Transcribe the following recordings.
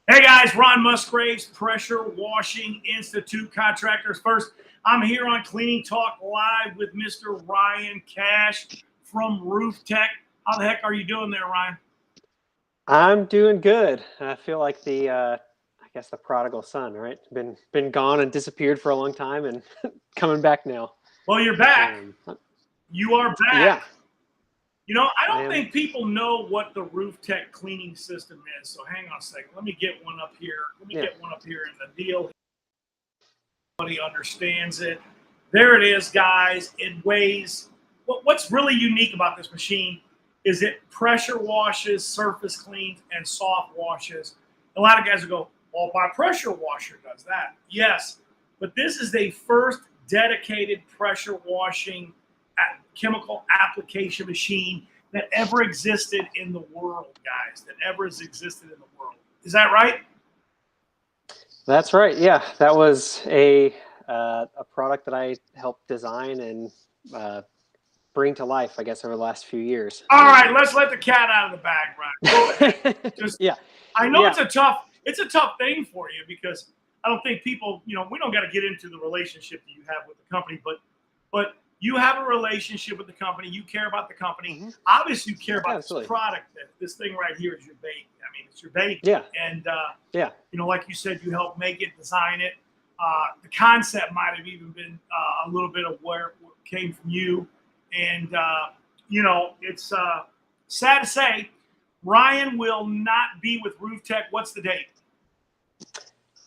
Hey guys, Ron Musgraves, Pressure Washing Institute Contractors First. I'm here on Cleaning Talk Live with Mr. Ryan Cash from RoofTEC. How the heck are you doing there, Ryan? I'm doing good. I feel like I guess the prodigal son, right? Been gone and disappeared for a long time, and coming back now. Well, you're back. Um, You are back. yeah, I I don't am. think people know what the RoofTEC cleaning system is. So hang on a second. Let me get one up here. Let me Yeah, get one up here in the deal. Everybody understands it. There it is, guys. It weighs. What's really unique about this machine is it pressure washes, surface cleans, and soft washes. A lot of guys will go, "Well, my pressure washer does that." Yes, but this is the first dedicated pressure washing chemical application machine that ever existed in the world, guys. That ever has existed in the world. Is that right? that's right. Yeah, that was a product that I helped design and uh, bring to life, I guess, over the last few years. All right, let's let the cat out of the bag, Ryan. Go ahead. Just Yeah, I know yeah, it's a tough thing for you because I don't think people, we don't got to get into the relationship that you have with the company, but you have a relationship with the company. You care about the company. hmm Obviously, you care about this absolutely. product. This thing right here is your baby. I mean, it's your baby, Yeah, and yeah, like you said, you helped make it, design it. The concept might have even been a little bit of where it came from you, and it's sad to say Ryan will not be with RoofTEC. What's the date?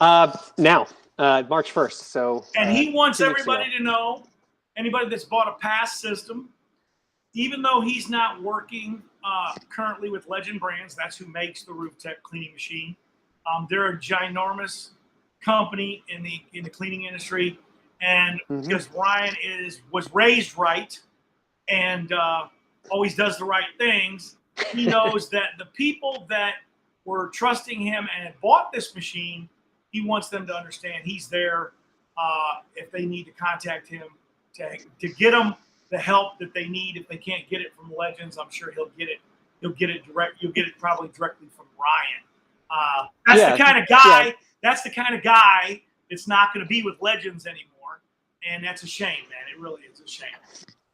now, March 1st. So And he wants 2 weeks ago. everybody to know, anybody that's bought a past system, even though he's not working currently with Legend Brands, that's who makes the RoofTEC cleaning machine. They're a ginormous company in the cleaning industry, and hmm because Ryan was raised right and always does the right things, he knows that the people that were trusting him and had bought this machine, he wants them to understand he's there if they need to contact him to get them the help that they need. If they can't get it from Legends, I'm sure he'll get it. He'll get it direct. You'll get it probably directly from Ryan. That's the yeah, kind of yeah. guy. That's the kind of guy that's not going to be with Legends anymore, and that's a shame, man. It really is a shame.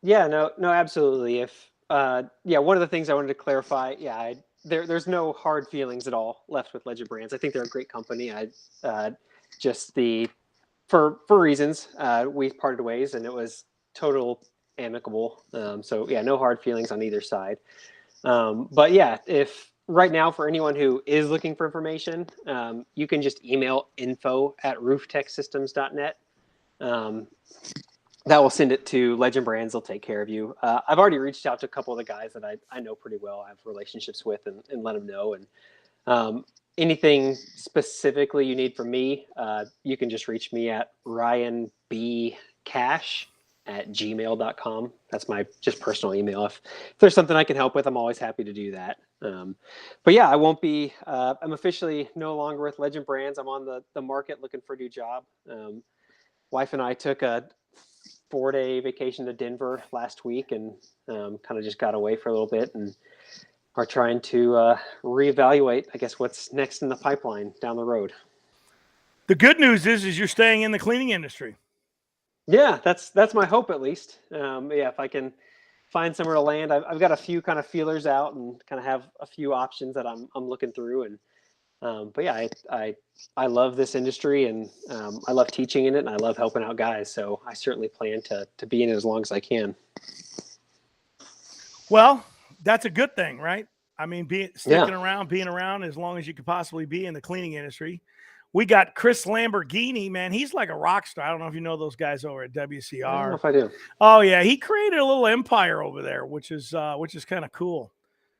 Yeah, no, no, absolutely. If yeah, one of the things I wanted to clarify, yeah, there's no hard feelings at all left with Legend Brands. I think they're a great company. I just the for reasons we parted ways, and it was total amicable. So yeah, no hard feelings on either side. But yeah, if right now for anyone who is looking for information, you can just email info@rooftechsystems.net. Um, that will send it to Legend Brands. They'll take care of you. I've already reached out to a couple of the guys that I know pretty well. I have relationships with, and let them know. And anything specifically you need from me, you can just reach me at ryanbcash@gmail.com. That's my just personal email. If there's something I can help with, I'm always happy to do that. But yeah, I won't be. I'm officially no longer with Legend Brands. I'm on the market looking for a new job. Wife and I took a 4-day vacation to Denver last week, and kind of just got away for a little bit, and are trying to reevaluate, I guess, what's next in the pipeline down the road. The good news is you're staying in the cleaning industry. Yeah, that's my hope at least. Yeah, if I can find somewhere to land, I've got a few kind of feelers out and kind of have a few options that I'm looking through. And but yeah, I love this industry, and I love teaching in it, and I love helping out guys. So I certainly plan to be in it as long as I can. Well, that's a good thing, right? I mean, Yeah. sticking around, being around as long as you could possibly be in the cleaning industry. We got Chris Lamborghini, man. He's like a rock star. I don't know if you know those guys over at I don't know WCR. if I do. Oh yeah, he created a little empire over there, which is kind of cool.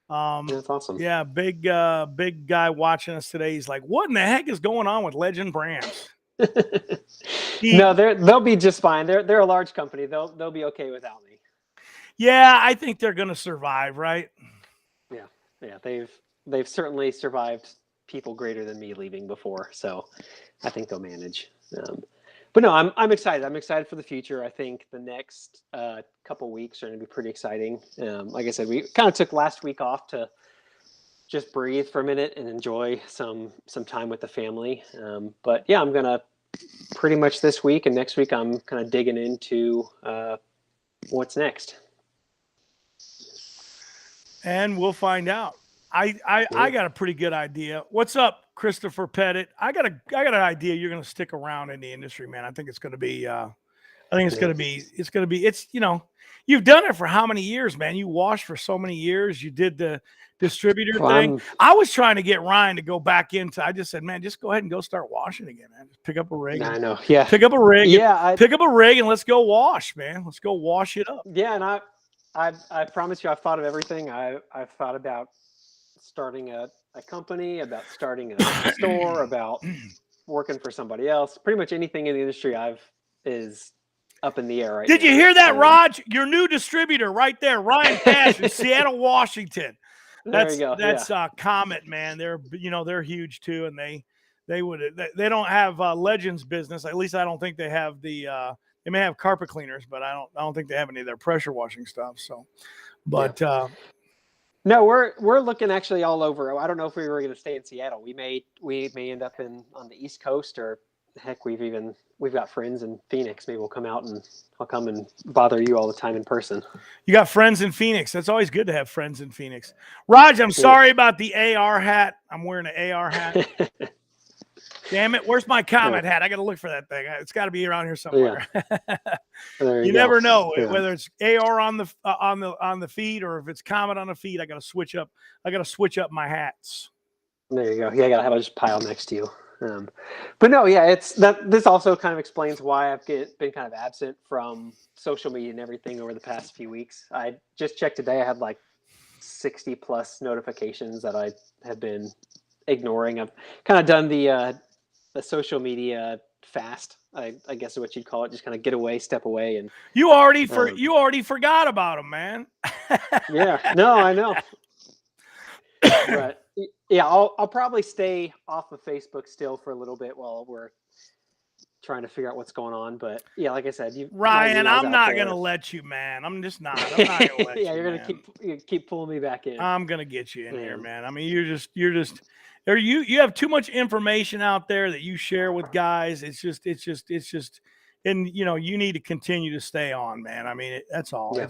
Yeah, that's awesome. Yeah, big guy watching us today. He's like, "What in the heck is going on with Legend Brands?" No, He, they'll be just fine. They're a large company. They'll be okay without me. yeah, I think they're gonna survive, right? Yeah, yeah. They've certainly survived people greater than me leaving before, so I think they'll manage. But no, I'm excited. I'm excited for the future. I think the next couple weeks are going to be pretty exciting. Like I said, we kind of took last week off to just breathe for a minute and enjoy some time with the family. But yeah, I'm gonna pretty much this week and next week I'm kind of digging into what's next. And we'll find out. I got a pretty good idea. What's up, Christopher Pettit? I got an idea you're going to stick around in the industry, man. I think it's going to be it's you've done it for how many years, man? You washed for so many years. You did the distributor thing. I was trying to get Ryan to go back into. I just said, man, just go ahead and go start washing again, man. Just pick up a rig. I know. Yeah. Pick up a rig. Yeah. Pick up a rig and let's go wash, man. Let's go wash it up. Yeah, and I promise you, I've thought of everything. I've thought about starting a company, about starting a store, about working for somebody else. Pretty much anything in the industry is up in the air right now. Did you hear that, Raj? Your new distributor right there, Ryan Cash in Seattle, Washington. There you go. That's Comet, man. They're huge too, and they don't have Legends business. At least I don't think they have the. They may have carpet cleaners, but I don't think they have any of their pressure washing stuff. So, but no, we're looking actually all over. I don't know if we were going to stay in Seattle. We may end up on the East Coast, or heck, we've got friends in Phoenix. Maybe we'll come out and I'll come and bother you all the time in person. You got friends in Phoenix. That's always good to have friends in Phoenix. Raj, I'm sorry about the AR hat. I'm wearing an AR hat. Damn it! Where's my Comet hat? I got to look for that thing. It's got to be around here somewhere. Yeah. You never know whether it's AR on the feed or if it's Comet on the feed. I got to switch up. I got to switch up my hats. There you go. Yeah, I got to have a just pile next to you. But no, yeah, it's that. This also kind of explains why I've been kind of absent from social media and everything over the past few weeks. I just checked today. I had like 60 plus notifications that I have been ignoring. I've kind of done the social media fast, I guess is what you'd call it. Just kind of get away, step away, and you already forgot about them, man. Yeah, no, I know. But yeah, I'll probably stay off of Facebook still for a little bit while we're trying to figure out what's going on. But yeah, like I said, Ryan, I'm not gonna let you, man. I'm not gonna let you. Yeah, you're gonna keep pulling me back in. I'm gonna get you in here, man. I mean, you're just you have too much information out there that you share with guys. It's just, and you need to continue to stay on, man. I mean, that's all. Yeah.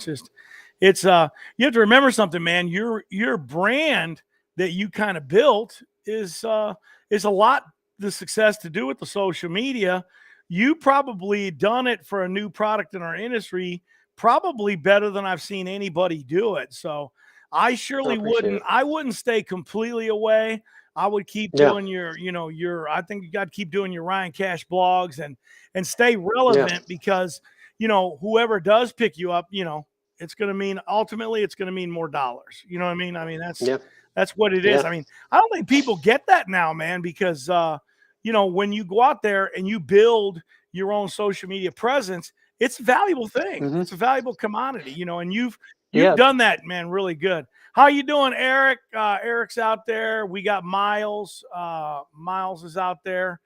You have to remember something, man. Your brand that you kind of built is a lot the success to do with the social media. You probably done it for a new product in our industry, probably better than I've seen anybody do it. So I surely wouldn't stay completely away. I would keep doing I think you got to keep doing your Ryan Cash blogs and stay relevant because, whoever does pick you up, it's going to mean ultimately it's going to mean more dollars. You know what I mean? I mean, that's what it is. Yeah. I mean, I don't think people get that now, man, because, when you go out there and you build your own social media presence, it's a valuable thing. Mm-hmm. It's a valuable commodity, and you've done that, man, really good. How you doing, Eric? Eric's out there. We got Miles. Miles is out there.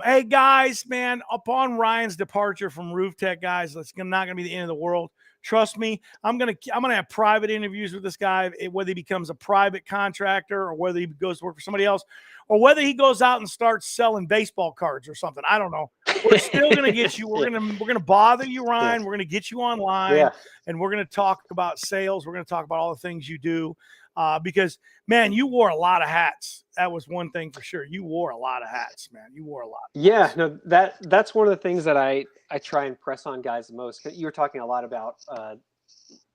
Hey, guys, man, upon Ryan's departure from RoofTEC, guys, it's not going to be the end of the world. Trust me, I'm gonna have private interviews with this guy, whether he becomes a private contractor or whether he goes to work for somebody else or whether he goes out and starts selling baseball cards or something. I don't know. We're still gonna get you. We're gonna bother you, Ryan. We're gonna get you online, and we're gonna talk about sales. We're gonna talk about all the things you do, because man, you wore a lot of hats. That was one thing for sure. You wore a lot of hats, man. You wore a lot. Yeah, no, that's one of the things that I try and press on guys the most. You were talking a lot about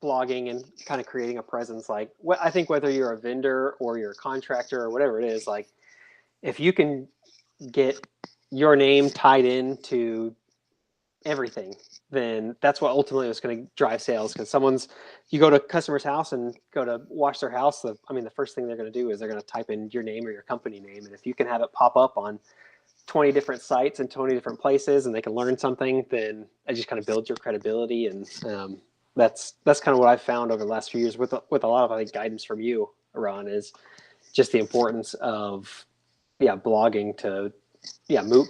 blogging and kind of creating a presence. Like, I think whether you're a vendor or you're a contractor or whatever it is, like if you can get your name tied into everything, then that's what ultimately is going to drive sales. Because you go to a customer's house and go to wash their house. The first thing they're going to do is they're going to type in your name or your company name. And if you can have it pop up on 20 different sites and 20 different places and they can learn something, then it just kind of builds your credibility. And that's kind of what I've found over the last few years with a lot of, I think, guidance from you, Ron, is just the importance of, blogging to,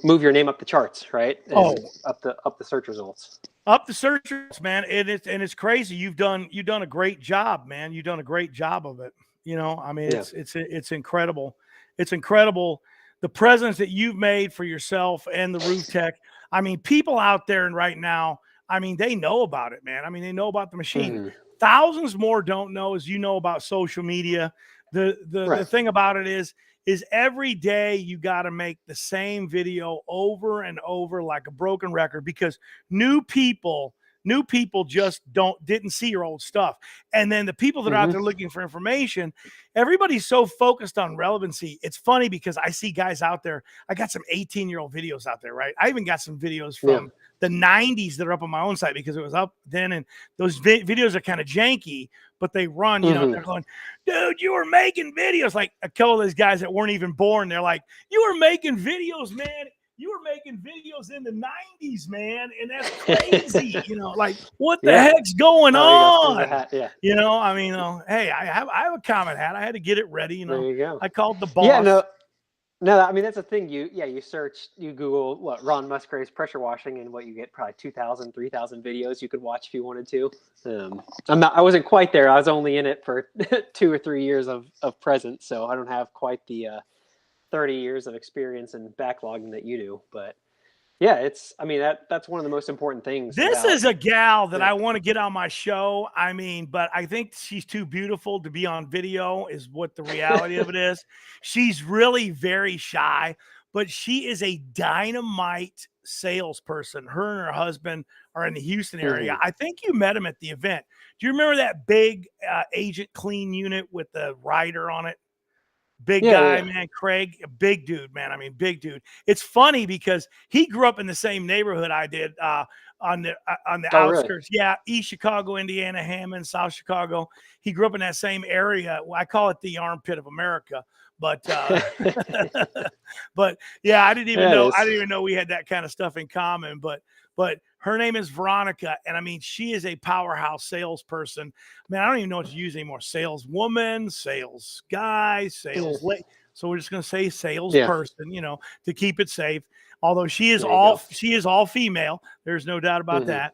move your name up the charts, right? And up the search results. Up the search results, man. And it's crazy. You've done a great job, man. You've done a great job of it. You know, I mean, Yeah. it's incredible. It's incredible the presence that you've made for yourself and the RoofTEC. I mean, people out there right now, I mean, they know about it, man. I mean, they know about the machine. Mhm. Thousands more don't know, as you know, about social media. The Right. thing about it is every day you got to make the same video over and over like a broken record, because new people just didn't see your old stuff. And then the people that are out Mhm. there looking for information, everybody's so focused on relevancy. It's funny because I see guys out there. I got some 18-year-old videos out there, right? I even got some videos Yeah. from the 90s that are up on my own site because it was up then, and those videos are kind of janky, but they run, you know. Mhm. They're going, dude, you were making videos. Like a couple of those guys that weren't even born, they're like, you were making videos, man. You were making videos in the 90s, man, and that's crazy. You know, like, what the Yeah. heck's going Oh, you got the on? hat. Yeah. You know, I mean, hey, I have a comment hat. I had to get it ready. You There know, you go. I called the Yeah. boss. No, I mean, that's the thing. You search, you Google what Ron Musgrave's pressure washing, and what you get, probably 2,000, 3,000 videos you could watch if you wanted to. I wasn't quite there. I was only in it for 2 or 3 years of presence, so I don't have quite the 30 years of experience and backlogging that you do. But yeah, that's one of the most important things This about. is a gal that Yeah. I want to get on my show. I mean, but I think she's too beautiful to be on video, is what the reality of it is. She's really very shy, but she is a dynamite salesperson. Her and her husband are in the Houston area. Mhm. I think you met him at the event. Do you remember that big agent clean unit with the rider on it? Big Yeah, guy, yeah, man, Craig, a big dude, man. I mean, big dude. It's funny because he grew up in the same neighborhood I did, on the Oh, really? outskirts. Yeah, East Chicago, Indiana, Hammond, South Chicago. He grew up in that same area. Well, I call it the armpit of America, but but yeah, I didn't even Yeah, it know. is. I didn't even know we had that kind of stuff in common. But her name is Veronica, and I mean, she is a powerhouse salesperson. Man, I don't even know what to use anymore. Saleswoman, sales guy, sales lady. So we're just going to say salesperson, you know, to keep it safe. Although she is There you all female. There's no doubt about Mhm. that.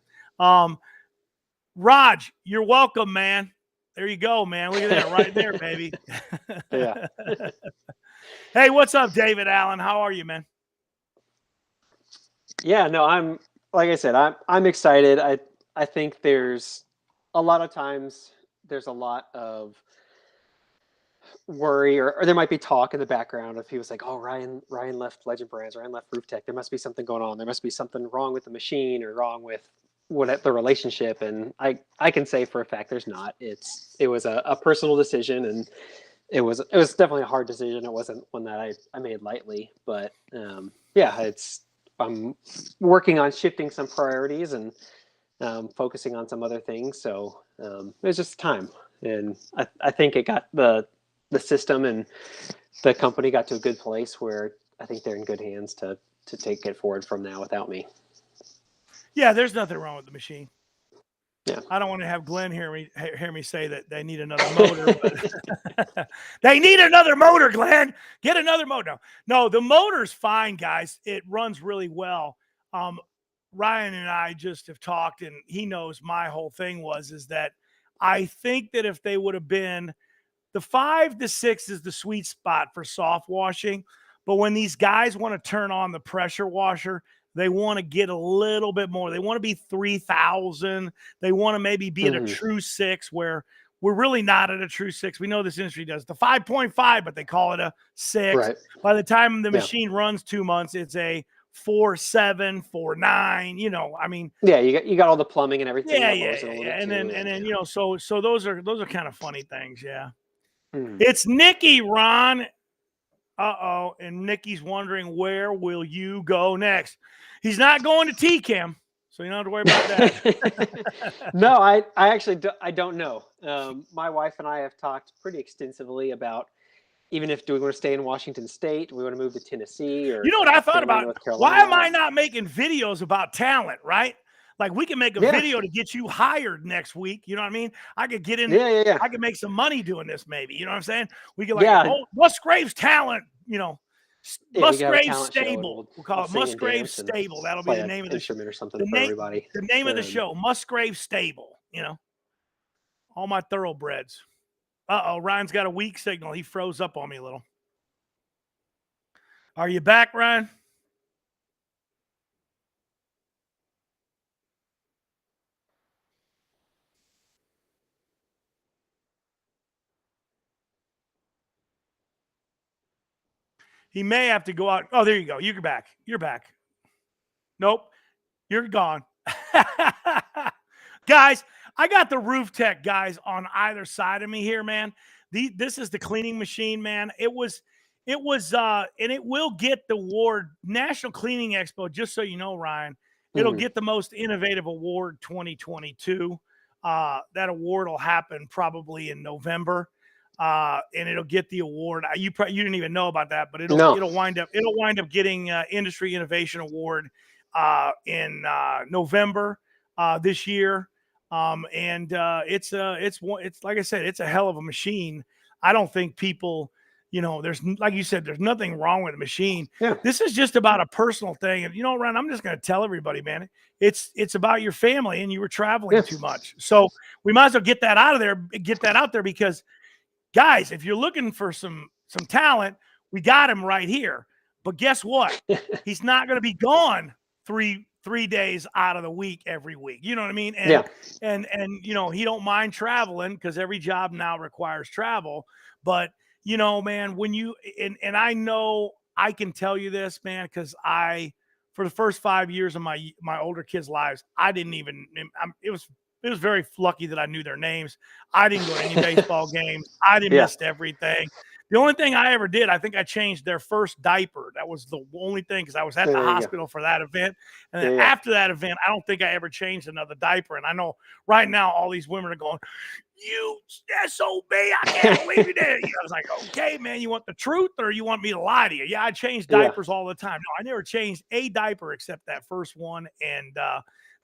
Raj, you're welcome, man. There you go, man. Look at that right there, baby. Yeah. Hey, what's up, David Allen? How are you, man? Yeah, no, like I said, I'm excited. I think there's a lot of times there's a lot of worry, or there might be talk in the background of people's like, oh, Ryan left Legend Brands, Ryan left RoofTEC. There must be something going on. There must be something wrong with the machine or wrong with the relationship. And I can say for a fact there's not. It was a personal decision, and it was definitely a hard decision. It wasn't one that I made lightly, but yeah, I'm working on shifting some priorities and focusing on some other things. So it was just time, and I think it got the system and the company got to a good place where I think they're in good hands to take it forward from now without me. Yeah, there's nothing wrong with the machine. Yeah. I don't want to have Glenn hear me say that they need another motor, but they need another motor, Glenn. Get another motor. No, the motor's fine, guys. It runs really well. Ryan and I just have talked, and he knows my whole thing is that I think that if they would have been the 5 to 6 is the sweet spot for soft washing. But when these guys want to turn on the pressure washer, they want to get a little bit more. They want to be 3,000. They want to maybe be at a true 6, where we're really not at a true 6. We know this industry does the 5.5, but they call it a 6. Right. By the time the machine runs 2 months, it's a 4.7, 4.9. You know, I mean, Yeah, you got all the plumbing and everything. yeah. And then you know, so those are kind of funny things. Yeah. It's Nikki, Ron. And Nikki's wondering, where will you go next? He's not going to TCAM, so you don't have to worry about that. No, I actually I don't know. My wife and I have talked pretty extensively about, even if do we want to stay in Washington State, do we want to move to Tennessee, or you know what I thought about? North Carolina? Why am I not making videos about talent, right? Like, we can make a video to get you hired next week. You know what I mean? I could get in. Yeah. I could make some money doing this, maybe. You know what I'm saying? We could oh, Musgrave's talent. You know, Musgrave's Stable. We'll call it Musgrave's Stable. That'll be the name of the instrument or something for everybody. The name of the show, Musgrave Stable. You know, all my thoroughbreds. Uh-oh, Ryan's got a weak signal. He froze up on me a little. Are you back, Ryan? He may have to go out. Oh, there you go. You're back. You're back. Nope. You're gone. Guys, I got the RoofTEC guys on either side of me here, man. This is the cleaning machine, man. It was, and it will get the award, National Cleaning Expo, just so you know, Ryan, it'll get the most innovative award 2022. That award will happen probably in November. And it'll get the award. You didn't even know about that, but it'll wind up getting Industry Innovation Award in November this year. It's like I said, it's a hell of a machine. I don't think people, there's, like you said, there's nothing wrong with the machine. Yeah. This is just about a personal thing. And Ryan, I'm just going to tell everybody, man, it's about your family, and you were traveling too much. So we might as well get that out there, because guys, if you're looking for some talent, we got him right here. But guess what? He's not going to be gone three days out of the week every week. You know what I mean? And he don't mind traveling, because every job now requires travel. But man, when you and I know I can tell you this, man, because for the first 5 years of my older kids' lives, it was very lucky that I knew their names. I didn't go to any baseball games. I didn't miss everything. The only thing I ever did, I think I changed their first diaper. That was the only thing, because I was at the hospital for that event. And then after that event, I don't think I ever changed another diaper. And I know right now all these women are going, "You SOB, I can't believe you did it." I was like, "Okay, man, you want the truth or you want me to lie to you?" Yeah, I change diapers all the time. No, I never changed a diaper except that first one. And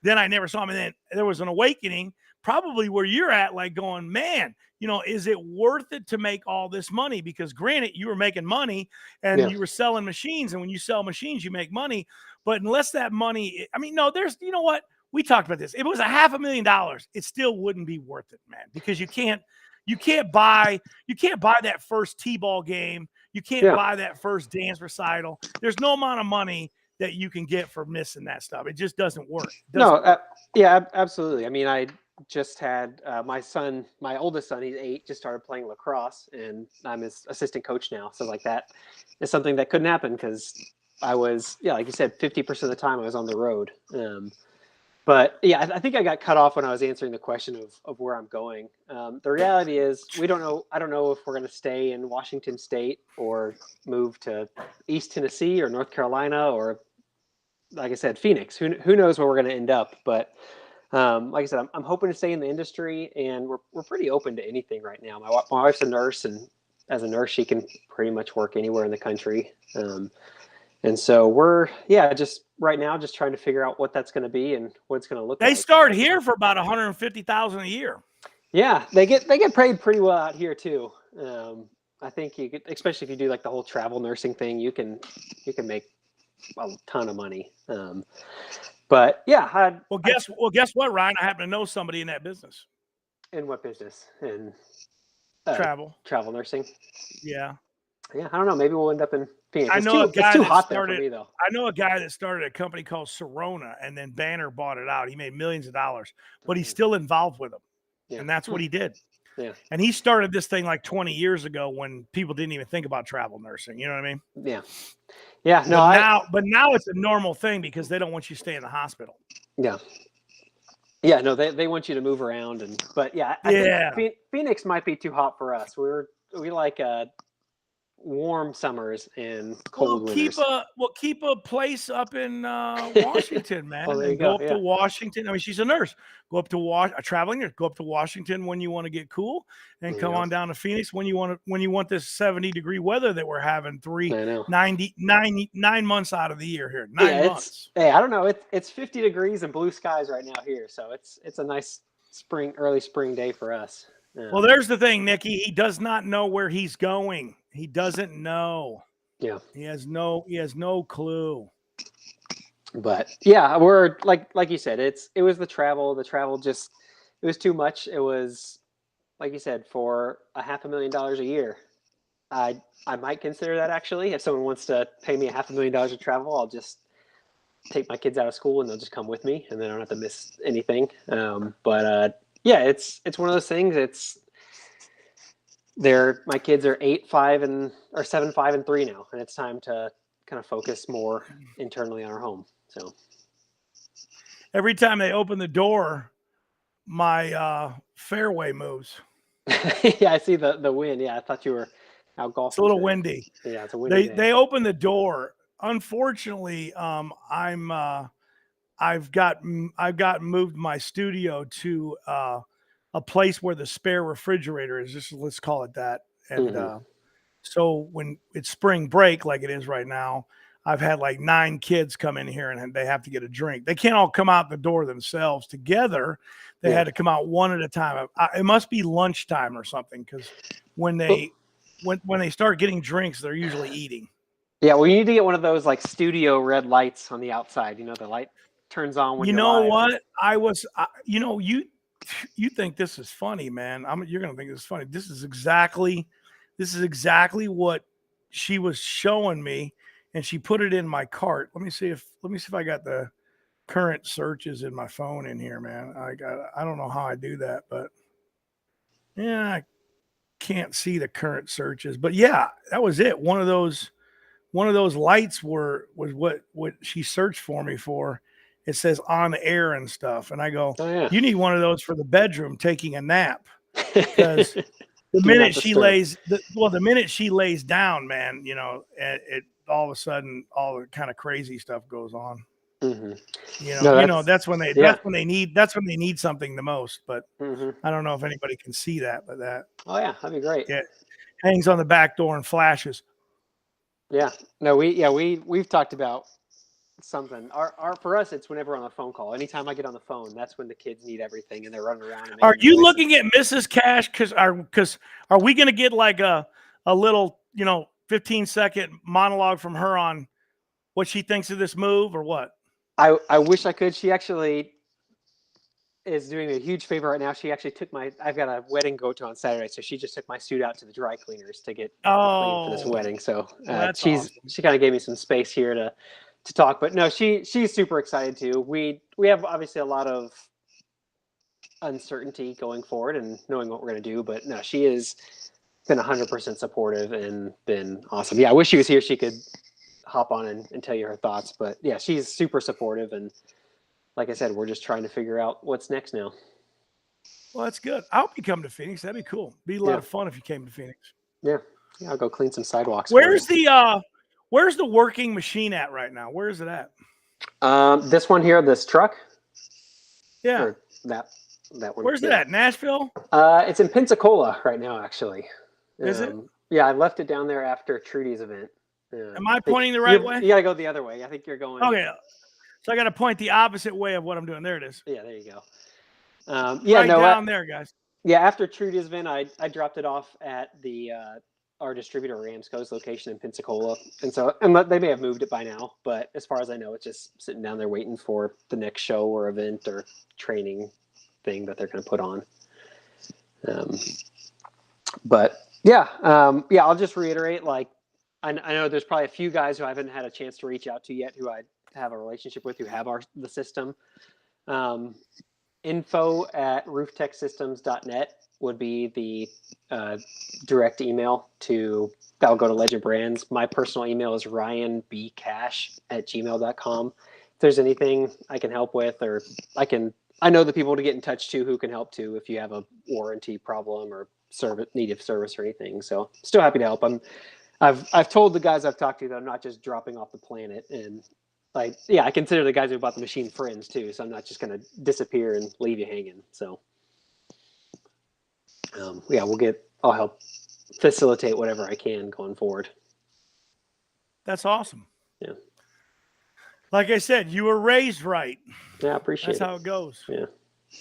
then I never saw him. And then there was an awakening, probably where you're at, like going, man, is it worth it to make all this money? Because granted, you were making money and you were selling machines. And when you sell machines, you make money. But unless that money, there's, what? We talked about this. If it was $500,000, it still wouldn't be worth it, man, because you can't buy that first T-ball game. You can't buy that first dance recital. There's no amount of money that you can get for missing that stuff. It just doesn't work. Absolutely. I mean, I just had my oldest son, he's 8, just started playing lacrosse, and I'm his assistant coach now. So like that is something that couldn't happen, because I was, like you said, 50% of the time I was on the road. But yeah, I think I got cut off when I was answering the question of where I'm going. The reality is I don't know if we're going to stay in Washington State or move to East Tennessee or North Carolina, or like I said, Phoenix. Who knows where we're going to end up? But like I said, I'm hoping to stay in the industry, and we're pretty open to anything right now. My wife's a nurse, and as a nurse, she can pretty much work anywhere in the country. And so we're just right now just trying to figure out what that's going to be and what it's going to look like. They start here for about $150,000 a year. Yeah, they get paid pretty well out here too. I think you could, especially if you do like the whole travel nursing thing, you can make a ton of money. But yeah, guess what, Ryan? I happen to know somebody in that business. In what business? In travel nursing. Yeah. Yeah, I don't know. Maybe we'll end up in Phoenix. It's too hot there for me, though. I know a guy that started a company called Serona, and then Banner bought it out. He made millions of dollars, but he's still involved with them, and that's what he did. Yeah. And he started this thing like 20 years ago when people didn't even think about travel nursing. You know what I mean? Yeah. Yeah. No. But now it's a normal thing, because they don't want you to stay in the hospital. Yeah. Yeah. No, they want you to move around, but I think Phoenix might be too hot for us. We like warm summers and cold winters. Keep a place up in Washington, man. Go up to Washington. I mean, she's a nurse. Go up to traveling nurse. Go up to Washington when you want to get cool, and come on down to Phoenix when you want this 70-degree weather that we're having 9 months out of the year here. 9 months. I don't know. It's 50 degrees and blue skies right now here, so it's a nice early spring day for us. Well, there's the thing, Nikki. He does not know where he's going. He doesn't know. Yeah. He has no clue. But yeah, we're like you said, it was the travel. The travel just, it was too much. It was like you said, for $500,000 a year, I might consider that actually. If someone wants to pay me $500,000 to travel, I'll just take my kids out of school and they'll just come with me, and then I don't have to miss anything. Yeah, it's one of those things. My kids are 8, 5, and or 7, 5, and 3 now, and it's time to kind of focus more internally on our home. So Every time they open the door, my fairway moves. yeah, I see the wind. Yeah, I thought you were out golfing. It's a little today. windy. Yeah, it's a windy day. They open the door. Unfortunately, I've got moved my studio to a place where the spare refrigerator is. Just let's call it that. And so when it's spring break, like it is right now, I've had like 9 kids come in here and they have to get a drink. They can't all come out the door themselves together. They had to come out one at a time. It must be lunchtime or something, because when they start getting drinks, they're usually eating. Yeah, well, you need to get one of those like studio red lights on the outside. You know, the light turns on when you you're know live. what? You think this is funny, man. You're gonna think this is funny. This is exactly what she was showing me, and she put it in my cart. Let me see if I got the current searches in my phone in here, man. I don't know how I do that, but yeah, I can't see the current searches. But yeah, that was it. One of those lights was what she searched for me for. It says on air and stuff, and I go, Oh, yeah. you need one of those for the bedroom taking a nap, because the minute she lays down, man, it all of a sudden all the kind of crazy stuff goes on. That's when they need something the most. But I don't know if anybody can see that, but that. Oh yeah, that'd be great. Yeah, hangs on the back door and flashes. Yeah. No, we've talked about something. Our for us, it's whenever on a phone call. Anytime I get on the phone, that's when the kids need everything and they're running around. And are you looking at Mrs. Cash? Because are we going to get like a little 15-second monologue from her on what she thinks of this move or what? I wish I could. She actually is doing me a huge favor right now. She actually I've got a wedding go to on Saturday, so she just took my suit out to the dry cleaners to get clean for this wedding. So awesome. She kind of gave me some space here to talk, but no, she's super excited too. We have obviously a lot of uncertainty going forward and knowing what we're going to do, but no, she has been 100% supportive and been awesome. Yeah, I wish she was here. She could hop on and tell you her thoughts, but yeah, she's super supportive. And like I said, we're just trying to figure out what's next now. Well, that's good. I hope you come to Phoenix. That'd be cool. Be a lot of fun if you came to Phoenix. Yeah, I'll go clean some sidewalks. Where's the working machine at right now? Where is it at? This one here, this truck. Yeah. Or that one. Where's it at? Nashville? It's in Pensacola right now, actually. Is it? Yeah, I left it down there after Trudy's event. Am I pointing the right way? You gotta go the other way. I think you're going. Okay. So I got to point the opposite way of what I'm doing. There it is. Yeah, there you go. Down there, guys. Yeah, after Trudy's event, I dropped it off at the our distributor Ramsco's location in Pensacola, and they may have moved it by now, but as far as I know, it's just sitting down there waiting for the next show or event or training thing that they're going to put on. I'll just reiterate, like, I know there's probably a few guys who I haven't had a chance to reach out to yet, who I have a relationship with, who have the system. info@rooftecsystems.net would be the direct email that'll go to Legend Brands. My personal email is ryanbcash@gmail.com. If there's anything I can help with, or I know the people to get in touch to who can help too, if you have a warranty problem or need of service or anything. So still happy to help. I've told the guys I've talked to that I'm not just dropping off the planet, and I consider the guys who bought the machine friends too. So I'm not just going to disappear and leave you hanging. So I'll help facilitate whatever I can going forward. That's awesome. Yeah. Like I said, you were raised right. Yeah, I appreciate it. That's how it goes. Yeah.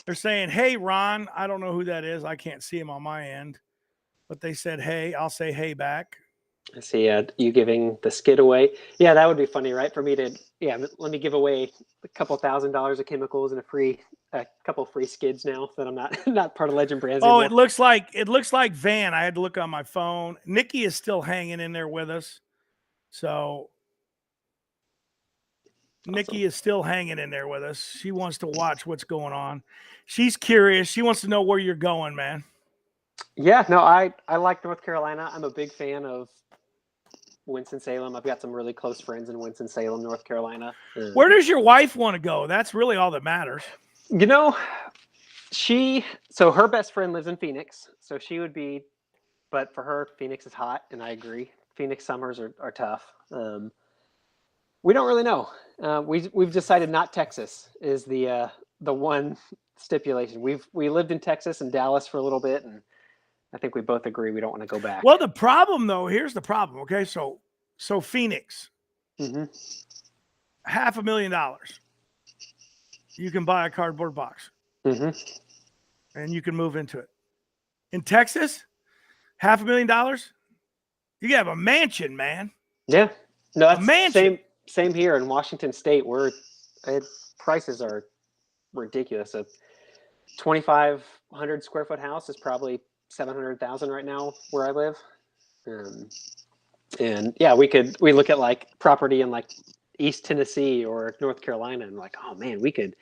They're saying, "Hey, Ron." I don't know who that is. I can't see him on my end, but they said, "Hey." I'll say, "Hey," back. I see you giving the skid away. Yeah, that would be funny, right? For me to, let me give away a couple $1,000 of chemicals and a free a couple free skids now that I'm not not part of Legend Brands Oh, anymore. it looks like Van. I had to look on my phone. Nikki is still hanging in there with us. So Nikki is still hanging in there with us. She wants to watch what's going on. She's curious. She wants to know where you're going, man. Yeah, no, I like North Carolina. I'm a big fan of Winston-Salem. I've got some really close friends in Winston-Salem, North Carolina. Where does your wife want to go? That's really all that matters. You know, so her best friend lives in Phoenix, so she would be, but for her, Phoenix is hot, and I agree. Phoenix summers are tough. We don't really know. We've decided not Texas is the one stipulation. We lived in Texas and Dallas for a little bit, and I think we both agree we don't want to go back. Well, the problem though, here's the problem. Okay, so Phoenix, $500,000. You can buy a cardboard box, and you can move into it. In Texas, $500,000, you can have a mansion, man. Yeah, no, that's a mansion. Same here in Washington State. Prices are ridiculous. A 2,500 square foot house is probably 700,000 right now where I live. And yeah, we look at like property in like East Tennessee or North Carolina and like, oh man, we could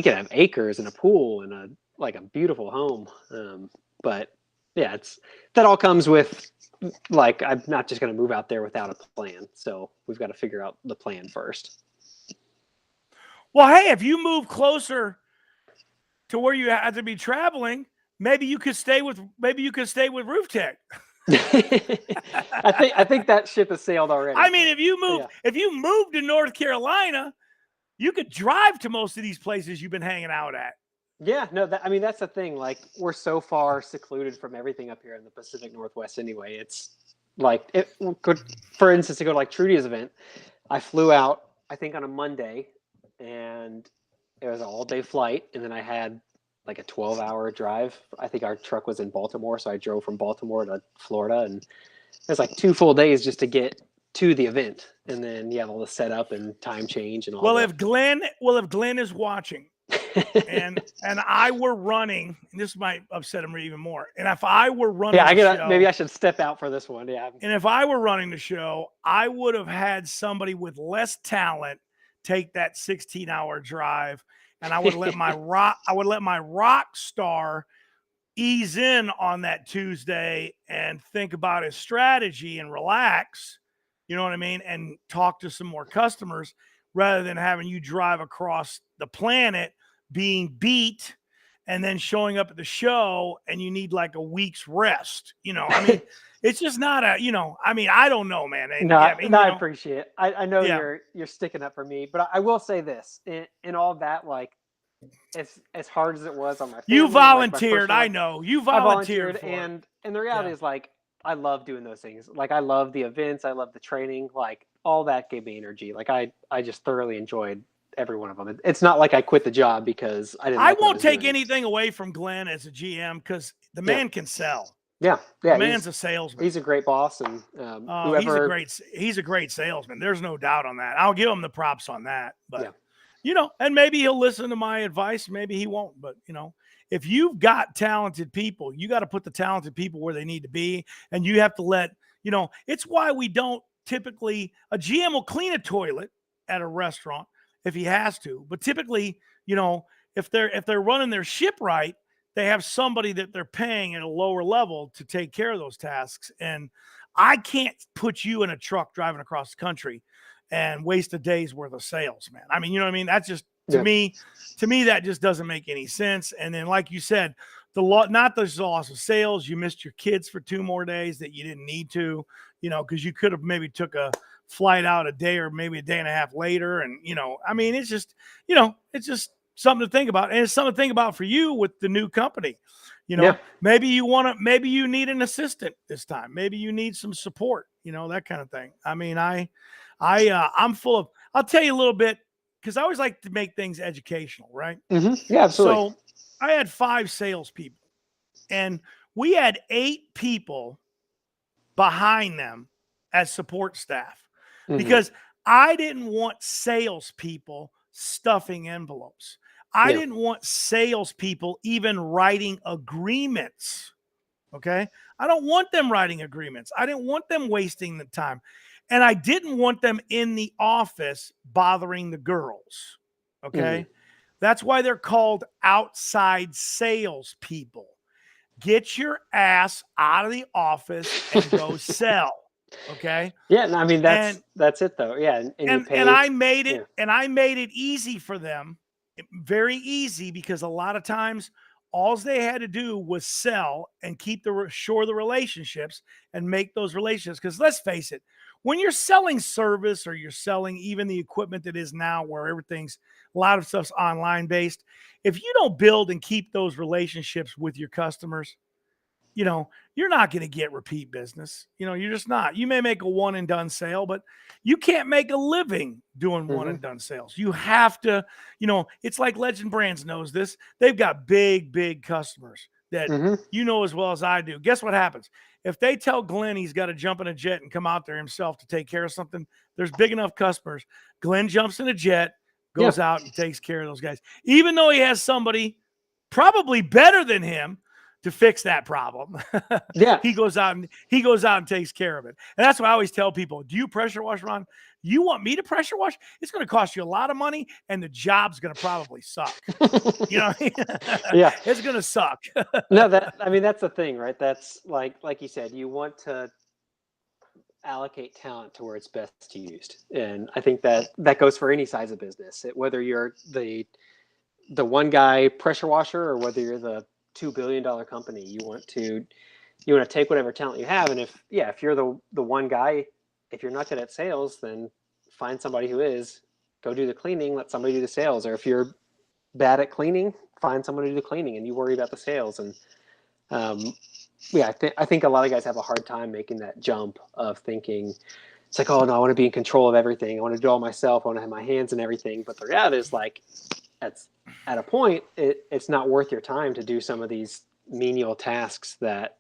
have acres and a pool and a beautiful home. But yeah, that all comes with like, I'm not just going to move out there without a plan. So we've got to figure out the plan first. Well, hey, if you move closer to where you have to be traveling, maybe you could stay with RoofTEC. I think that ship has sailed already. I mean, if you move to North Carolina, you could drive to most of these places you've been hanging out at. Yeah, no, that's the thing. Like, we're so far secluded from everything up here in the Pacific Northwest anyway. It's like, for instance, to go to like Trudy's event, I flew out, I think on a Monday, and it was an all-day flight, and then I had like a 12-hour drive. I think our truck was in Baltimore, so I drove from Baltimore to Florida, and it was like 2 full days just to get to the event, and then you have all the setup and time change and all. Well, if Glenn is watching, and I were running, and this might upset him even more. And if I were running, maybe I should step out for this one. Yeah. And if I were running the show, I would have had somebody with less talent take that 16-hour drive, and I would let my rock star ease in on that Tuesday and think about his strategy and relax. You know what I mean? And talk to some more customers rather than having you drive across the planet being beat and then showing up at the show and you need like a week's rest. You know, I mean, it's just not I don't know, man. I appreciate it. I know you're sticking up for me, but I will say this in all that, like, as hard as it was on my family, you volunteered. I know you volunteered, and the reality is, like, I love doing those things. Like, I love the events, I love the training, like all that gave me energy. Like, I just thoroughly enjoyed every one of them. It's not like I quit the job because I didn't. I won't take anything away from Glenn as a GM because the man can sell. Yeah. The man's a salesman. He's a great boss, and he's a great salesman. There's no doubt on that. I'll give him the props on that. But and maybe he'll listen to my advice. Maybe he won't. But if you've got talented people, you got to put the talented people where they need to be, and you have to let It's why we don't typically. A GM will clean a toilet at a restaurant if he has to, but typically, if they're running their ship right, they have somebody that they're paying at a lower level to take care of those tasks. And I can't put you in a truck driving across the country and waste a day's worth of sales, man. I mean, you know what I mean? That's just to me, that just doesn't make any sense. And then, like you said, not the loss of sales. You missed your kids for 2 more days that you didn't need to, because you could have maybe took a flight out a day or maybe a day and a half later. And, I mean, it's just, it's just something to think about. And it's something to think about for you with the new company. Maybe you need an assistant this time. Maybe you need some support, that kind of thing. I mean, I'm full of, I'll tell you a little bit, because I always like to make things educational, right? Mm-hmm. Yeah, absolutely. So I had 5 salespeople, and we had 8 people behind them as support staff. Because I didn't want salespeople stuffing envelopes. I Yeah. didn't want salespeople even writing agreements. Okay. I don't want them writing agreements. I didn't want them wasting the time. And I didn't want them in the office bothering the girls. Okay. That's why they're called outside salespeople. Get your ass out of the office and go sell. Okay. Yeah, no, I mean And that's it though. Yeah, and you and pay. I made it, Yeah. and I made it easy for them, very easy, because a lot of times all they had to do was sell and keep the relationships and make those relationships. Because let's face it, when you're selling service, or you're selling even the equipment that is now, where everything's, a lot of stuff's online based, if you don't build and keep those relationships with your customers, you're not going to get repeat business. You're just not. You may make a one and done sale, but you can't make a living doing one and done sales. You have to, it's like Legend Brands knows this. They've got big customers that as well as I do. Guess what happens? If they tell Glenn he's got to jump in a jet and come out there himself to take care of something, there's big enough customers. Glenn jumps in a jet, goes out and takes care of those guys, even though he has somebody probably better than him to fix that problem. Yeah. he goes out and takes care of it. And that's why I always tell people, do you pressure wash, Ron? You want me to pressure wash? It's going to cost you a lot of money, and the job's going to probably suck. Yeah. It's going to suck. No, that's the thing, right? That's like you said, you want to allocate talent to where it's best used. And I think that goes for any size of business, whether you're the one guy pressure washer, or whether you're the $2 billion company. You want to take whatever talent you have. And if you're the one guy, if you're not good at sales, then find somebody who is. Go do the cleaning, let somebody do the sales. Or if you're bad at cleaning, find someone to do the cleaning, and you worry about the sales. And I think a lot of guys have a hard time making that jump of thinking, it's like, oh no, I want to be in control of everything. I want to do it all myself. I want to have my hands in everything. But the reality is, like, at a point, it's not worth your time to do some of these menial tasks that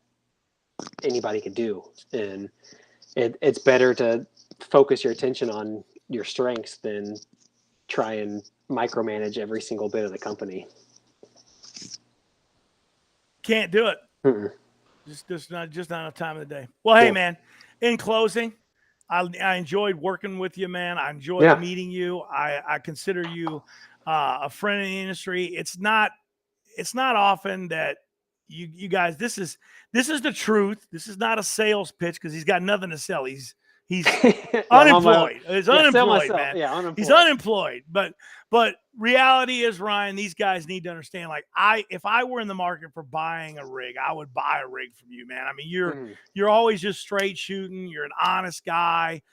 anybody could do. And it's better to focus your attention on your strengths than try and micromanage every single bit of the company. Can't do it. Just not a time of the day. Well, hey, man, in closing, I enjoyed working with you, man. I enjoyed meeting you. I consider you a friend in the industry. It's not often that you guys, this is the truth. This is not a sales pitch, because he's got nothing to sell. He's unemployed. He's unemployed, man. Yeah, unemployed. He's unemployed. But reality is, Ryan, these guys need to understand, like, if I were in the market for buying a rig, I would buy a rig from you, man. I mean, you're always just straight shooting. You're an honest guy.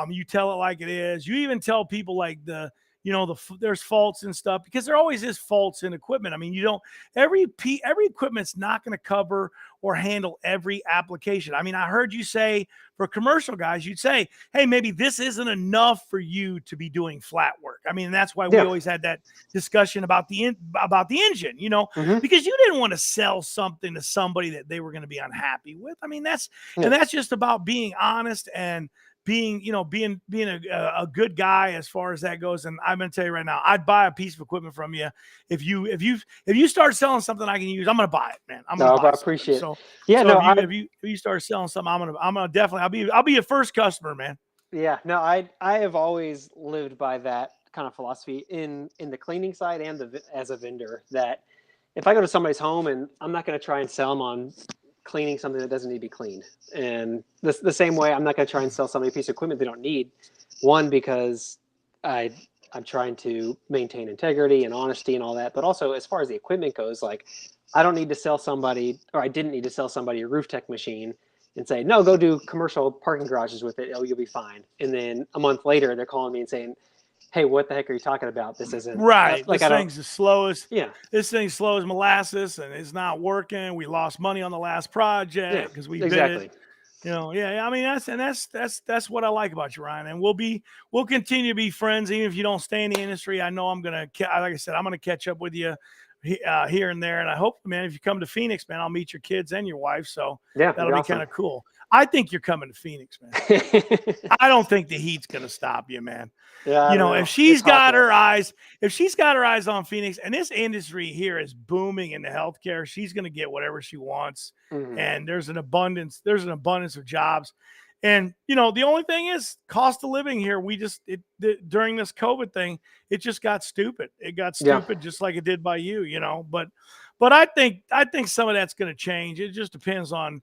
You tell it like it is. You even tell people, like, there's faults and stuff, because there always is faults in equipment. I mean, every equipment's not going to cover or handle every application. I mean, I heard you say, for commercial guys, you'd say, hey, maybe this isn't enough for you to be doing flat work. I mean, that's why we always had that discussion about the engine, because you didn't want to sell something to somebody that they were going to be unhappy with. I mean, that's just about being honest and being a good guy as far as that goes. And I'm going to tell you right now, I'd buy a piece of equipment from you. If you start selling something I can use, I'm going to buy it, man. I appreciate it. So, if you start selling something, I'm going to definitely, I'll be your first customer, man. Yeah, no, I have always lived by that kind of philosophy in the cleaning side and as a vendor, that if I go to somebody's home, and I'm not going to try and sell them on cleaning something that doesn't need to be cleaned. And the same way, I'm not going to try and sell somebody a piece of equipment they don't need. One, because I'm trying to maintain integrity and honesty and all that. But also, as far as the equipment goes, like, I don't need to sell somebody, or I didn't need to sell somebody a RoofTEC machine and say, no, go do commercial parking garages with it. Oh, you'll be fine. And then a month later, they're calling me and saying, hey, what the heck are you talking about? This isn't right. Like, this thing's as slow as this thing's slow as molasses, and it's not working. We lost money on the last project because we bid it. I mean, that's what I like about you, Ryan. And we'll continue to be friends, even if you don't stay in the industry. I know I'm gonna, like I said, I'm gonna catch up with you here and there. And I hope, man, if you come to Phoenix, man, I'll meet your kids and your wife. So that'll be kind of cool. I think you're coming to Phoenix, man. I don't think the heat's going to stop you, man. Yeah, you know, if she's It's hot got there. her eyes, if she's got her eyes on Phoenix, and this industry here is booming in the healthcare, she's going to get whatever she wants. And there's an abundance of jobs. And, you know, the only thing is cost of living here. During this COVID thing, it just got stupid. It got stupid just like it did by you, you know, but I think some of that's going to change. It just depends on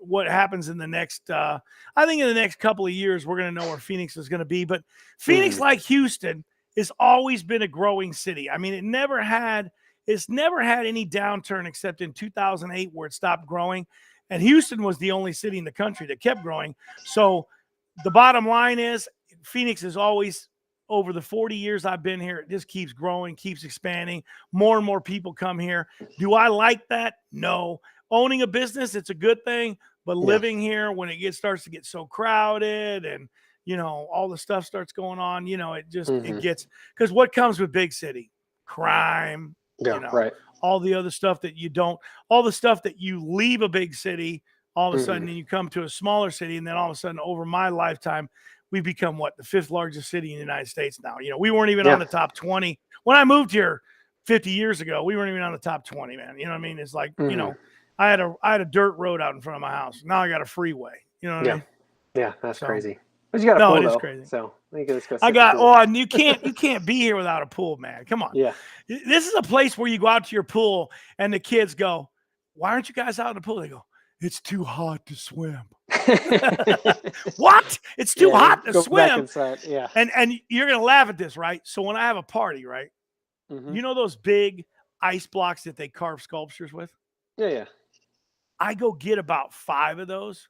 what happens in the next, I think in the next couple of years, we're going to know where Phoenix is going to be. But Phoenix, like Houston, has always been a growing city. I mean, it's never had any downturn except in 2008 where it stopped growing. And Houston was the only city in the country that kept growing. So the bottom line is Phoenix is always, over the 40 years I've been here, it just keeps growing, keeps expanding. More and more people come here. Do I like that? No. Owning a business, it's a good thing, but living here when it starts to get so crowded and, you know, all the stuff starts going on, you know, it just, it gets, because what comes with big city? Crime, you know, all the other stuff that all the stuff that you leave a big city, all of a sudden, and you come to a smaller city, and then all of a sudden, over my lifetime, we become the 5th largest city in the United States now. You know, we weren't even on the top 20. When I moved here 50 years ago, we weren't even on the top 20, man. You know what I mean? It's like, you know, I had a dirt road out in front of my house. Now I got a freeway. You know what I mean? Yeah, that's crazy. But you got a pool, it is though, crazy. So you can go and you can't be here without a pool, man. Come on. Yeah. This is a place where you go out to your pool and the kids go, "Why aren't you guys out in the pool?" They go, "It's too hot to swim." What? It's too hot to swim. Yeah. And you're gonna laugh at this, right? So when I have a party, right? You know those big ice blocks that they carve sculptures with? Yeah. I go get about 5 of those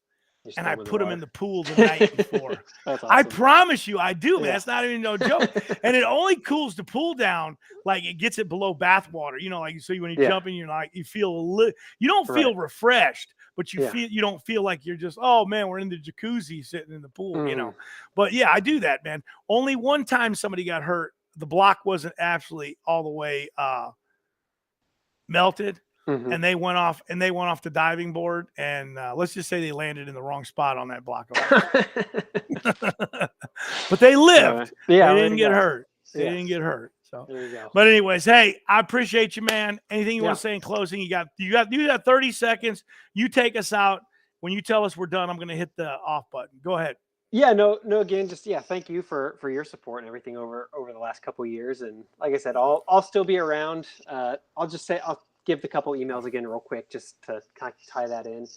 and I put them in the pool the night before. That's awesome. I promise you, I do, man. It's not even no joke. And it only cools the pool down, like it gets it below bath water. You know, like so when you jump in, you're like you feel you don't feel refreshed, but you don't feel like you're just, oh man, we're in the jacuzzi sitting in the pool, you know. But yeah, I do that, man. Only one time somebody got hurt. The block wasn't actually all the way melted. And they went off the diving board, and let's just say they landed in the wrong spot on that block of ice. But they lived. They didn't get hurt. They didn't get hurt. So there you go. But anyways, hey, I appreciate you, man. Anything you want to say in closing? You got 30 seconds. You take us out. When you tell us we're done, I'm going to hit the off button. Go ahead. Yeah, no, again, just thank you for your support and everything over the last couple of years. And like I said, I'll still be around. I'll give the couple emails again real quick just to kind of tie that in.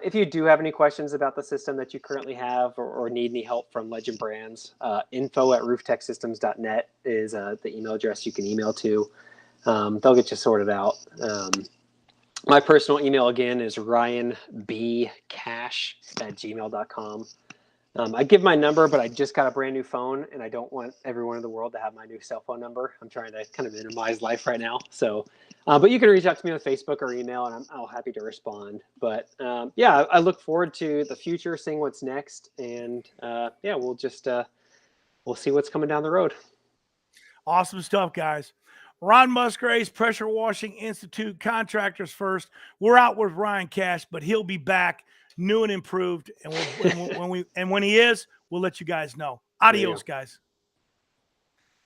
If you do have any questions about the system that you currently have or need any help from Legend Brands, info@rooftecsystems.net is the email address you can email to. They'll get you sorted out. My personal email again is ryanbcash@gmail.com. I give my number, but I just got a brand new phone and I don't want everyone in the world to have my new cell phone number. I'm trying to kind of minimize life right now. So, but you can reach out to me on Facebook or email and I'm happy to respond. But I look forward to the future, seeing what's next. And we'll just, we'll see what's coming down the road. Awesome stuff, guys. Ron Musgraves, Pressure Washing Institute, Contractors First. We're out with Ryan Cash, but he'll be back new and improved. And when he is, we'll let you guys know. Adios, guys.